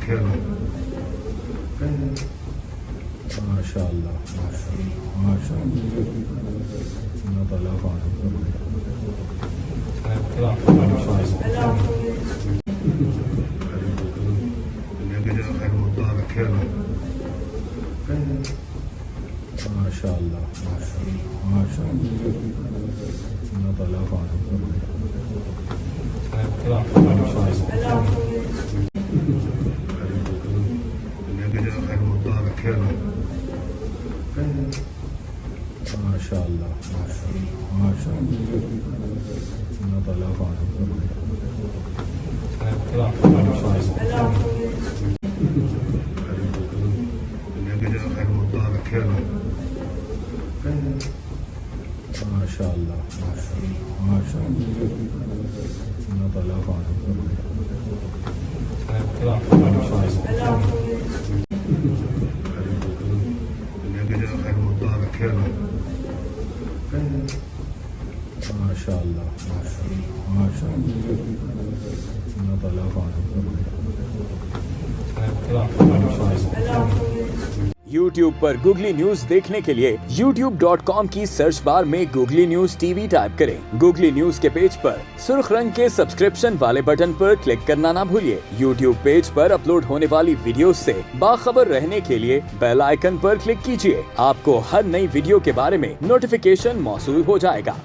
रखे माशाअल्लाह माशाअल्लाह अल्लाह ताला रखे माशाअल्लाह माशाअल्लाह अल्लाह ताला रखे माशाअल्लाह माशाअल्लाह अल्लाह ताला रखे माशाअल्लाह माशाअल्लाह YouTube पर गूगली न्यूज देखने के लिए youtube.com की सर्च बार में गूगली न्यूज टीवी टाइप करें। गूगली न्यूज के पेज पर सुर्ख रंग के सब्सक्रिप्शन वाले बटन पर क्लिक करना ना भूलिए। YouTube पेज पर अपलोड होने वाली वीडियोस से बाखबर रहने के लिए बेल आइकन पर क्लिक कीजिए। आपको हर नई वीडियो के बारे में नोटिफिकेशन मौसूल हो जाएगा।